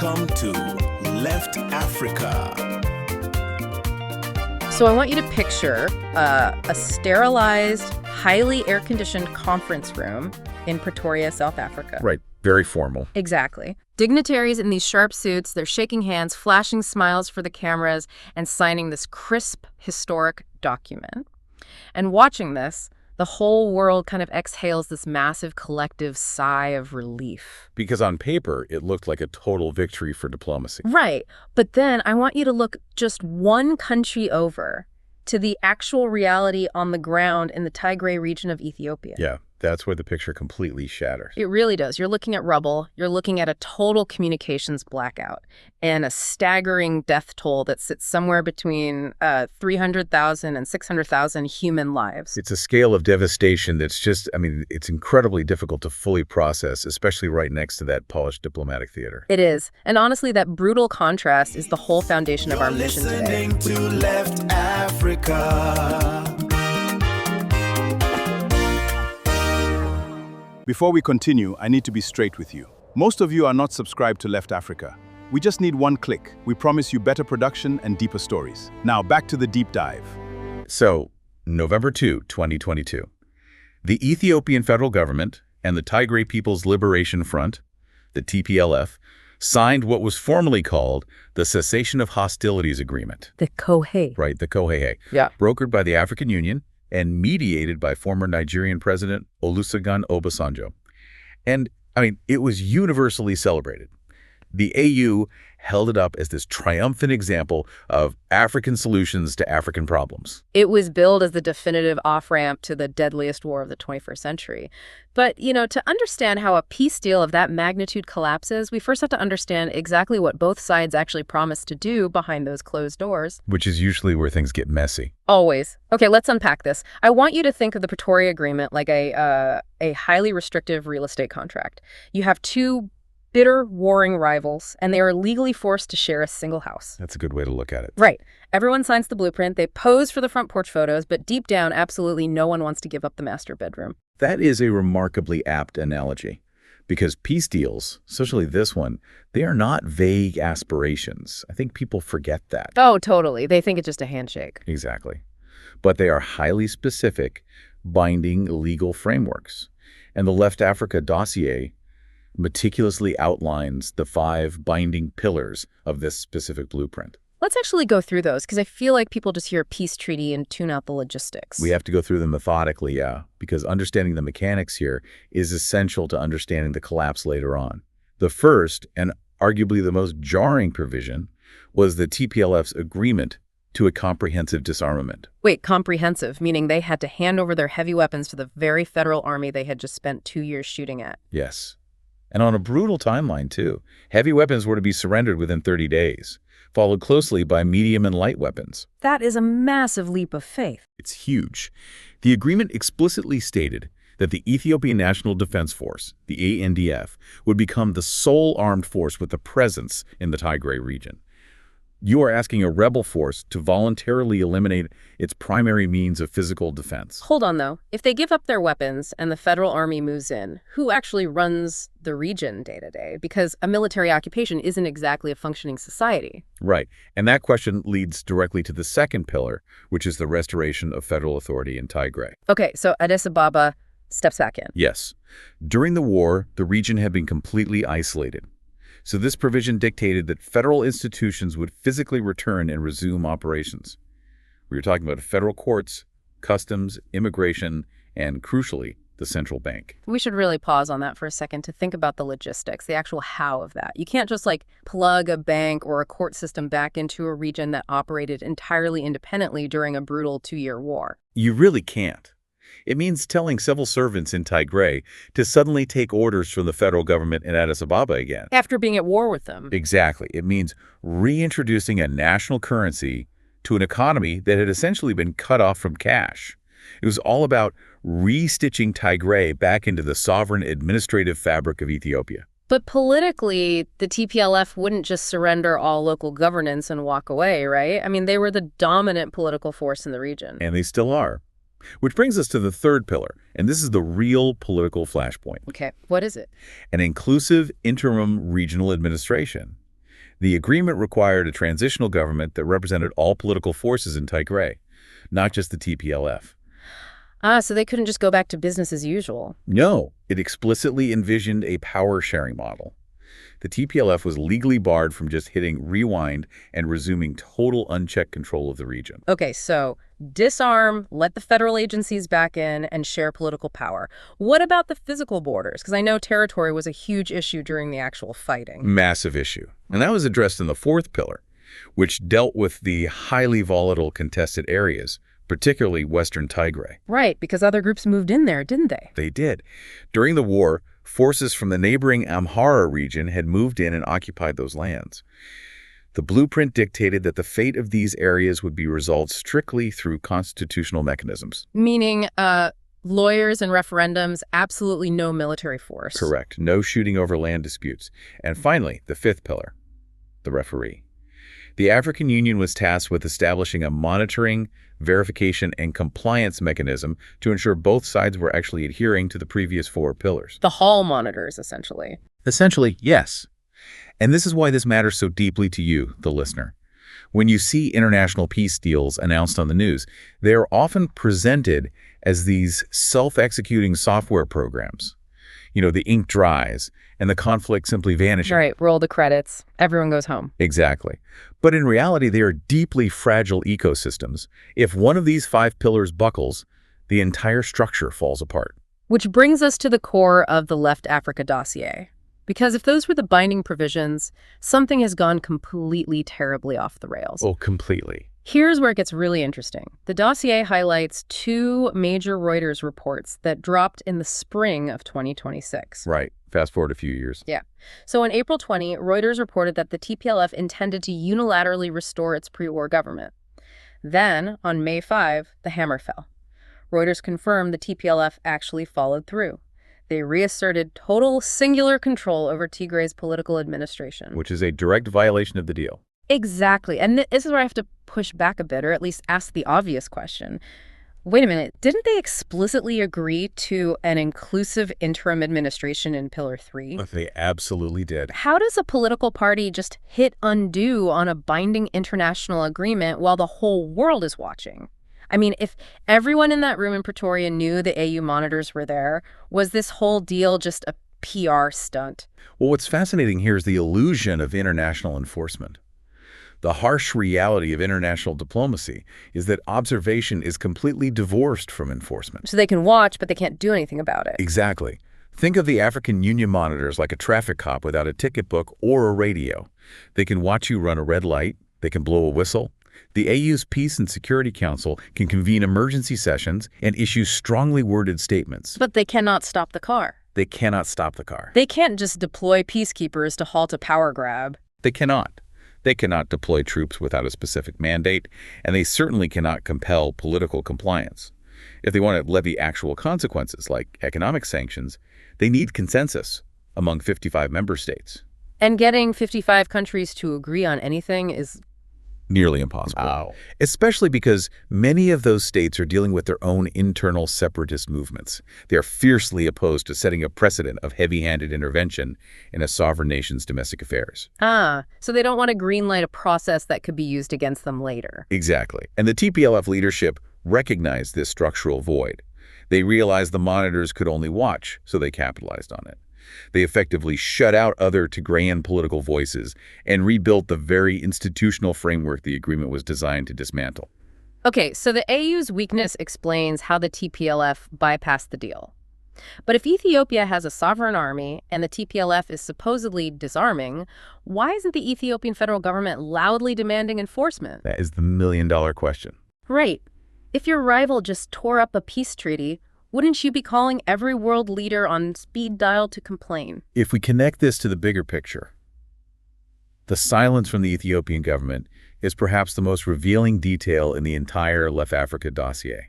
Welcome to Left Africa. So I want you to picture a sterilized, highly air-conditioned conference room in Pretoria, South Africa. Right. Very formal. Exactly. Dignitaries in these sharp suits, they're shaking hands, flashing smiles for the cameras, and signing this crisp, historic document. And watching this, the whole world kind of exhales this massive collective sigh of relief. Because on paper, it looked like a total victory for diplomacy. Right. But then I want you to look just one country over to the actual reality on the ground in the Tigray region of Ethiopia. Yeah, that's where the picture completely shatters. It really does. You're looking at rubble. You're looking at a total communications blackout and a staggering death toll that sits somewhere between 300,000 and 600,000 human lives. It's a scale of devastation that's just, it's incredibly difficult to fully process, especially right next to that polished diplomatic theater. It is. And honestly, that brutal contrast is the whole foundation of our mission today. You're listening to Left Africa. Before we continue, I need to be straight with you. Most of you are not subscribed to Left Africa. We just need one click. We promise you better production and deeper stories. Now, back to the deep dive. So, November 2, 2022. The Ethiopian federal government and the Tigray People's Liberation Front, the TPLF, signed what was formerly called the Cessation of Hostilities Agreement. The Kohe. Right, the Kohe. Yeah. Brokered by the African Union and mediated by former Nigerian President Olusegun Obasanjo. And, it was universally celebrated. The AU held it up as this triumphant example of African solutions to African problems. It was billed as the definitive off-ramp to the deadliest war of the 21st century. But, to understand how a peace deal of that magnitude collapses, we first have to understand exactly what both sides actually promised to do behind those closed doors. Which is usually where things get messy. Always. Okay, let's unpack this. I want you to think of the Pretoria Agreement like a highly restrictive real estate contract. You have two bitter, warring rivals, and they are legally forced to share a single house. That's a good way to look at it. Right. Everyone signs the blueprint, they pose for the front porch photos, but deep down, absolutely no one wants to give up the master bedroom. That is a remarkably apt analogy, because peace deals, especially this one, they are not vague aspirations. I think people forget that. Oh, totally. They think it's just a handshake. Exactly. But they are highly specific, binding legal frameworks. And the Left Africa dossier meticulously outlines the 5 binding pillars of this specific blueprint. Let's actually go through those, because I feel like people just hear a peace treaty and tune out the logistics. We have to go through them methodically, yeah, because understanding the mechanics here is essential to understanding the collapse later on. The first, and arguably the most jarring provision, was the TPLF's agreement to a comprehensive disarmament. Wait, comprehensive, meaning they had to hand over their heavy weapons to the very federal army they had just spent 2 years shooting at. Yes. And on a brutal timeline, too. Heavy weapons were to be surrendered within 30 days, followed closely by medium and light weapons. That is a massive leap of faith. It's huge. The agreement explicitly stated that the Ethiopian National Defense Force, the ANDF, would become the sole armed force with a presence in the Tigray region. You are asking a rebel force to voluntarily eliminate its primary means of physical defense. Hold on, though. If they give up their weapons and the federal army moves in, who actually runs the region day to day? Because a military occupation isn't exactly a functioning society. Right. And that question leads directly to the second pillar, which is the restoration of federal authority in Tigray. Okay, so Addis Ababa steps back in. Yes. During the war, the region had been completely isolated. So this provision dictated that federal institutions would physically return and resume operations. We were talking about federal courts, customs, immigration, and crucially, the central bank. We should really pause on that for a second to think about the logistics, the actual how of that. You can't just plug a bank or a court system back into a region that operated entirely independently during a brutal 2-year war. You really can't. It means telling civil servants in Tigray to suddenly take orders from the federal government in Addis Ababa again. After being at war with them. Exactly. It means reintroducing a national currency to an economy that had essentially been cut off from cash. It was all about restitching Tigray back into the sovereign administrative fabric of Ethiopia. But politically, the TPLF wouldn't just surrender all local governance and walk away, right? They were the dominant political force in the region. And they still are. Which brings us to the third pillar, and this is the real political flashpoint. Okay, what is it? An inclusive interim regional administration. The agreement required a transitional government that represented all political forces in Tigray, not just the TPLF. So they couldn't just go back to business as usual. No, it explicitly envisioned a power-sharing model. The TPLF was legally barred from just hitting rewind and resuming total unchecked control of the region. Okay, so disarm, let the federal agencies back in, and share political power. What about the physical borders? Because I know territory was a huge issue during the actual fighting. Massive issue. And that was addressed in the fourth pillar, which dealt with the highly volatile contested areas, particularly Western Tigray. Right, because other groups moved in there, didn't they? They did. During the war, forces from the neighboring Amhara region had moved in and occupied those lands. The blueprint dictated that the fate of these areas would be resolved strictly through constitutional mechanisms. Meaning, lawyers and referendums, absolutely no military force. Correct. No shooting over land disputes. And finally, the fifth pillar, the referee. The African Union was tasked with establishing a monitoring, verification, and compliance mechanism to ensure both sides were actually adhering to the previous four pillars. The hall monitors, essentially. Essentially, yes. And this is why this matters so deeply to you, the listener. When you see international peace deals announced on the news, they are often presented as these self-executing software programs. You know, the ink dries and the conflict simply vanishes. Right, roll the credits. Everyone goes home. Exactly. But in reality, they are deeply fragile ecosystems. If one of these five pillars buckles, the entire structure falls apart. Which brings us to the core of the LeftAfrica dossier. Because if those were the binding provisions, something has gone completely terribly off the rails. Oh, completely. Here's where it gets really interesting. The dossier highlights two major Reuters reports that dropped in the spring of 2026. Right. Fast forward a few years. Yeah. So on April 20, Reuters reported that the TPLF intended to unilaterally restore its pre-war government. Then, on May 5, the hammer fell. Reuters confirmed the TPLF actually followed through. They reasserted total singular control over Tigray's political administration. Which is a direct violation of the deal. Exactly. And this is where I have to push back a bit, or at least ask the obvious question. Wait a minute, didn't they explicitly agree to an inclusive interim administration in Pillar 3? They absolutely did. How does a political party just hit undo on a binding international agreement while the whole world is watching? I mean, if everyone in that room in Pretoria knew the AU monitors were there, was this whole deal just a PR stunt? Well, what's fascinating here is the illusion of international enforcement. The harsh reality of international diplomacy is that observation is completely divorced from enforcement. So they can watch, but they can't do anything about it. Exactly. Think of the African Union monitors like a traffic cop without a ticket book or a radio. They can watch you run a red light. They can blow a whistle. The AU's Peace and Security Council can convene emergency sessions and issue strongly worded statements. But they cannot stop the car. They cannot stop the car. They can't just deploy peacekeepers to halt a power grab. They cannot. They cannot deploy troops without a specific mandate, and they certainly cannot compel political compliance. If they want to levy actual consequences, like economic sanctions, they need consensus among 55 member states. And getting 55 countries to agree on anything is nearly impossible. Wow. Especially because many of those states are dealing with their own internal separatist movements. They are fiercely opposed to setting a precedent of heavy-handed intervention in a sovereign nation's domestic affairs. So they don't want to greenlight a process that could be used against them later. Exactly. And the TPLF leadership recognized this structural void. They realized the monitors could only watch, so they capitalized on it. They effectively shut out other Tigrayan political voices and rebuilt the very institutional framework the agreement was designed to dismantle. Okay, so the AU's weakness explains how the TPLF bypassed the deal. But if Ethiopia has a sovereign army and the TPLF is supposedly disarming, why isn't the Ethiopian federal government loudly demanding enforcement? That is the million-dollar question. Right. If your rival just tore up a peace treaty, wouldn't you be calling every world leader on speed dial to complain? If we connect this to the bigger picture, the silence from the Ethiopian government is perhaps the most revealing detail in the entire LeftAfrica dossier.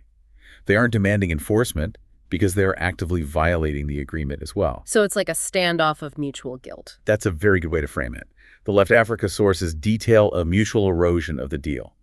They aren't demanding enforcement because they're actively violating the agreement as well. So it's like a standoff of mutual guilt. That's a very good way to frame it. The LeftAfrica sources detail a mutual erosion of the deal.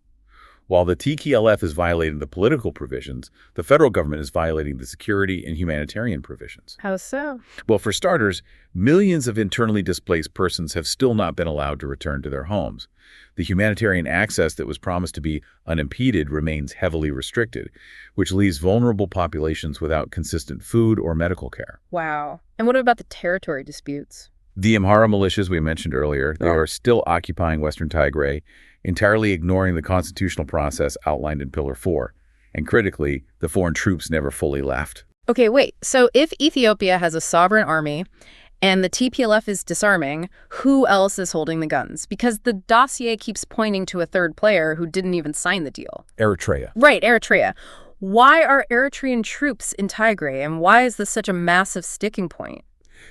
While the TPLF is violating the political provisions, the federal government is violating the security and humanitarian provisions. How so? Well, for starters, millions of internally displaced persons have still not been allowed to return to their homes. The humanitarian access that was promised to be unimpeded remains heavily restricted, which leaves vulnerable populations without consistent food or medical care. Wow. And what about the territory disputes? The Amhara militias we mentioned earlier, they are still occupying Western Tigray, entirely ignoring the constitutional process outlined in Pillar 4. And critically, the foreign troops never fully left. Okay, wait. So if Ethiopia has a sovereign army and the TPLF is disarming, who else is holding the guns? Because the dossier keeps pointing to a third player who didn't even sign the deal. Eritrea. Right, Eritrea. Why are Eritrean troops in Tigray, and why is this such a massive sticking point?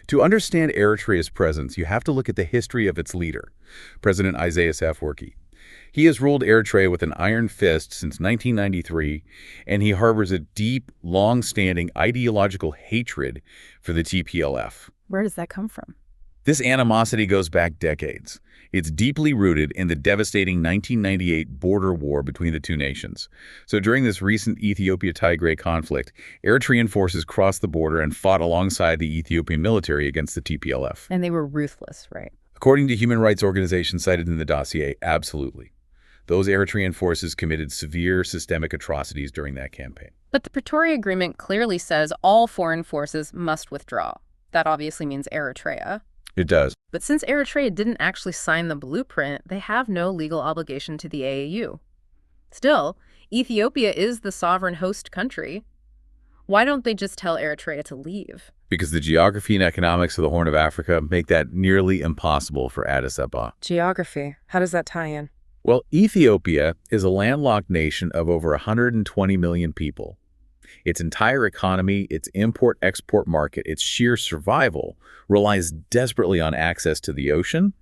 To understand Eritrea's presence, you have to look at the history of its leader, President Isaias Afwerki. He has ruled Eritrea with an iron fist since 1993, and he harbors a deep, long-standing ideological hatred for the TPLF. Where does that come from? This animosity goes back decades. It's deeply rooted in the devastating 1998 border war between the two nations. So during this recent Ethiopia-Tigray conflict, Eritrean forces crossed the border and fought alongside the Ethiopian military against the TPLF. And they were ruthless, right? According to human rights organizations cited in the dossier, absolutely. Those Eritrean forces committed severe systemic atrocities during that campaign. But the Pretoria Agreement clearly says all foreign forces must withdraw. That obviously means Eritrea. It does. But since Eritrea didn't actually sign the blueprint, they have no legal obligation to the AAU. Still, Ethiopia is the sovereign host country. Why don't they just tell Eritrea to leave? Because the geography and economics of the Horn of Africa make that nearly impossible for Addis Ababa. Geography. How does that tie in? Well, Ethiopia is a landlocked nation of over 120 million people. Its entire economy, its import-export market, its sheer survival relies desperately on access to the ocean,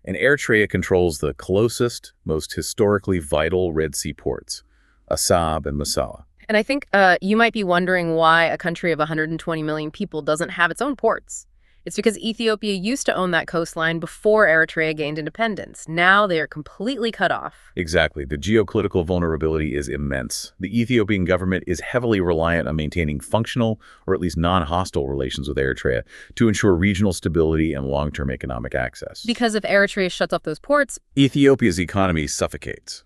and Eritrea controls the closest, most historically vital Red Sea ports, Assab and Massawa. And I think you might be wondering why a country of 120 million people doesn't have its own ports. It's because Ethiopia used to own that coastline before Eritrea gained independence. Now they are completely cut off. Exactly. The geopolitical vulnerability is immense. The Ethiopian government is heavily reliant on maintaining functional or at least non-hostile relations with Eritrea to ensure regional stability and long-term economic access. Because if Eritrea shuts off those ports, Ethiopia's economy suffocates.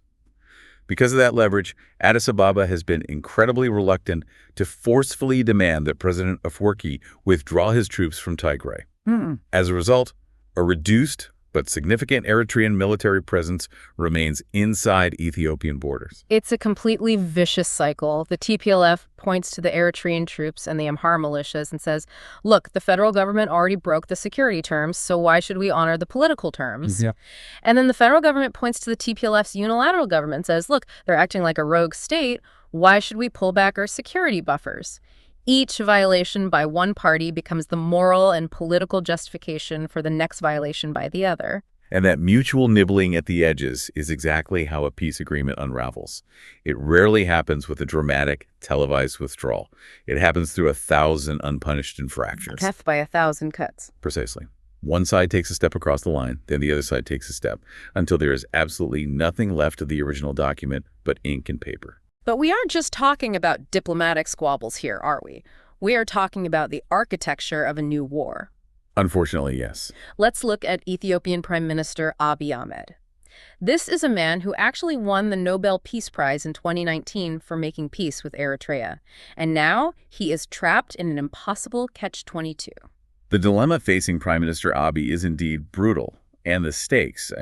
Because of that leverage, Addis Ababa has been incredibly reluctant to forcefully demand that President Afwerki withdraw his troops from Tigray. As a result, a reduced but significant Eritrean military presence remains inside Ethiopian borders. it's a completely vicious cycle. The TPLF points to the Eritrean troops and the Amhara militias and says, look, the federal government already broke the security terms, so why should we honor the political terms? Yeah. And then the federal government points to the TPLF's unilateral government and says, look, they're acting like a rogue state. Why should we pull back our security buffers? Each violation by one party becomes the moral and political justification for the next violation by the other. And that mutual nibbling at the edges is exactly how a peace agreement unravels. It rarely happens with a dramatic, televised withdrawal. It happens through 1,000 unpunished infractions. Death by 1,000 cuts. Precisely. One side takes a step across the line, then the other side takes a step, until there is absolutely nothing left of the original document but ink and paper. But we aren't just talking about diplomatic squabbles here, are we? We are talking about the architecture of a new war. Unfortunately, yes. Let's look at Ethiopian Prime Minister Abiy Ahmed. This is a man who actually won the Nobel Peace Prize in 2019 for making peace with Eritrea. And now he is trapped in an impossible catch-22. The dilemma facing Prime Minister Abiy is indeed brutal, and the stakes,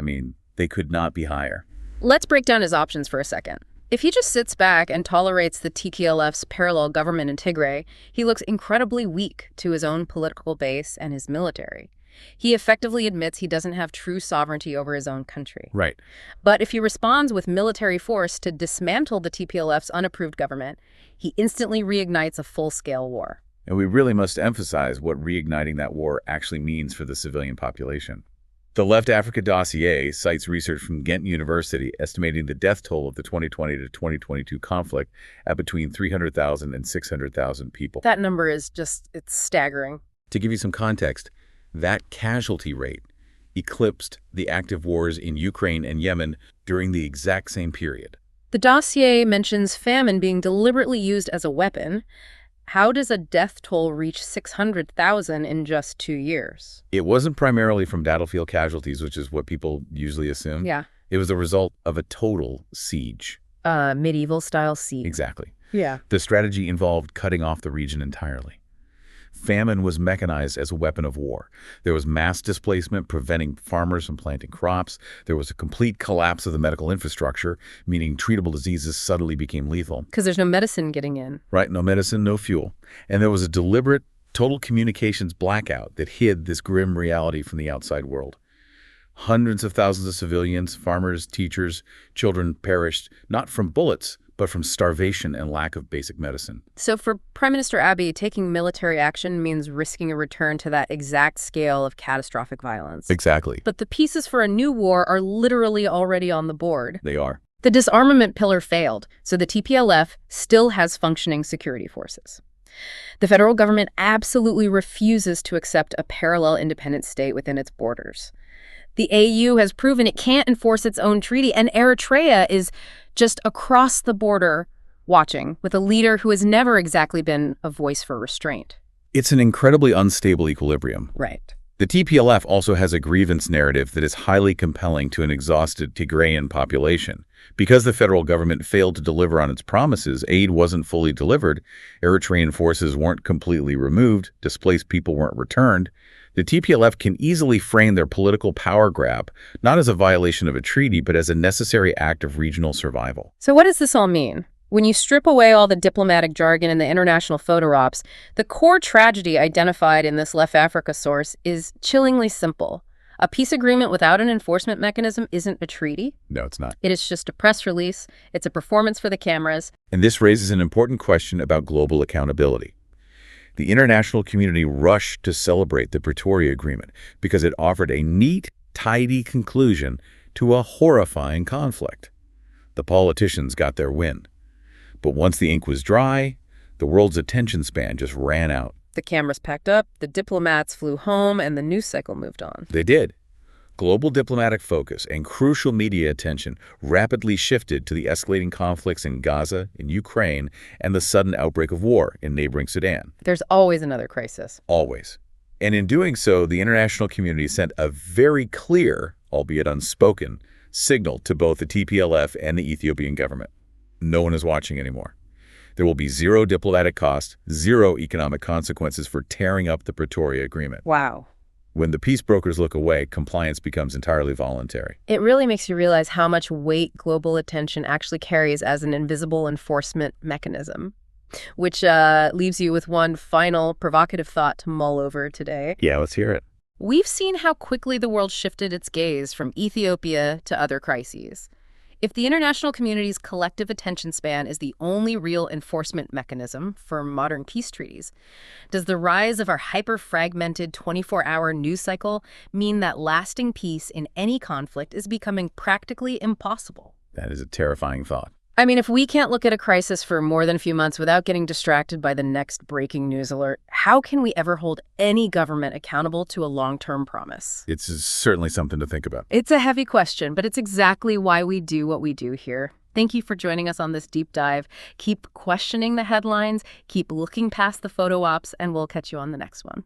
they could not be higher. Let's break down his options for a second. If he just sits back and tolerates the TPLF's parallel government in Tigray, he looks incredibly weak to his own political base and his military. He effectively admits he doesn't have true sovereignty over his own country. Right. But if he responds with military force to dismantle the TPLF's unapproved government, he instantly reignites a full-scale war. And we really must emphasize what reigniting that war actually means for the civilian population. The LeftAfrica dossier cites research from Ghent University estimating the death toll of the 2020 to 2022 conflict at between 300,000 and 600,000 people. That number is it's staggering. To give you some context, that casualty rate eclipsed the active wars in Ukraine and Yemen during the exact same period. The dossier mentions famine being deliberately used as a weapon. How does a death toll reach 600,000 in just 2 years? It wasn't primarily from battlefield casualties, which is what people usually assume. Yeah. It was the result of a total siege. Medieval-style siege. Exactly. Yeah. The strategy involved cutting off the region entirely. Famine was mechanized as a weapon of war. There was mass displacement preventing farmers from planting crops. There was a complete collapse of the medical infrastructure, meaning treatable diseases suddenly became lethal. Because there's no medicine getting in. Right? No medicine, no fuel. And there was a deliberate, total communications blackout that hid this grim reality from the outside world. Hundreds of thousands of civilians, farmers, teachers, children perished, not from bullets, but from starvation and lack of basic medicine. So for Prime Minister Abiy, taking military action means risking a return to that exact scale of catastrophic violence. Exactly. But the pieces for a new war are literally already on the board. They are. The disarmament pillar failed, so the TPLF still has functioning security forces. The federal government absolutely refuses to accept a parallel independent state within its borders. The AU has proven it can't enforce its own treaty, and Eritrea is just across the border watching, with a leader who has never exactly been a voice for restraint. It's an incredibly unstable equilibrium. Right. The TPLF also has a grievance narrative that is highly compelling to an exhausted Tigrayan population. Because the federal government failed to deliver on its promises, aid wasn't fully delivered, Eritrean forces weren't completely removed, displaced people weren't returned, the TPLF can easily frame their political power grab not as a violation of a treaty, but as a necessary act of regional survival. So what does this all mean? When you strip away all the diplomatic jargon and the international photo ops, the core tragedy identified in this LeftAfrica source is chillingly simple. A peace agreement without an enforcement mechanism isn't a treaty. No, it's not. It is just a press release. It's a performance for the cameras. And this raises an important question about global accountability. The international community rushed to celebrate the Pretoria Agreement because it offered a neat, tidy conclusion to a horrifying conflict. The politicians got their win. But once the ink was dry, the world's attention span just ran out. The cameras packed up, the diplomats flew home, and the news cycle moved on. They did. Global diplomatic focus and crucial media attention rapidly shifted to the escalating conflicts in Gaza, in Ukraine, and the sudden outbreak of war in neighboring Sudan. There's always another crisis. Always. And in doing so, the international community sent a very clear, albeit unspoken, signal to both the TPLF and the Ethiopian government. No one is watching anymore. There will be zero diplomatic cost, zero economic consequences for tearing up the Pretoria Agreement. Wow. When the peace brokers look away, compliance becomes entirely voluntary. It really makes you realize how much weight global attention actually carries as an invisible enforcement mechanism, which leaves you with one final provocative thought to mull over today. Yeah, let's hear it. We've seen how quickly the world shifted its gaze from Ethiopia to other crises. If the international community's collective attention span is the only real enforcement mechanism for modern peace treaties, does the rise of our hyper-fragmented 24-hour news cycle mean that lasting peace in any conflict is becoming practically impossible? That is a terrifying thought. I mean, if we can't look at a crisis for more than a few months without getting distracted by the next breaking news alert, how can we ever hold any government accountable to a long-term promise? It's certainly something to think about. It's a heavy question, but it's exactly why we do what we do here. Thank you for joining us on this deep dive. Keep questioning the headlines, keep looking past the photo ops, and we'll catch you on the next one.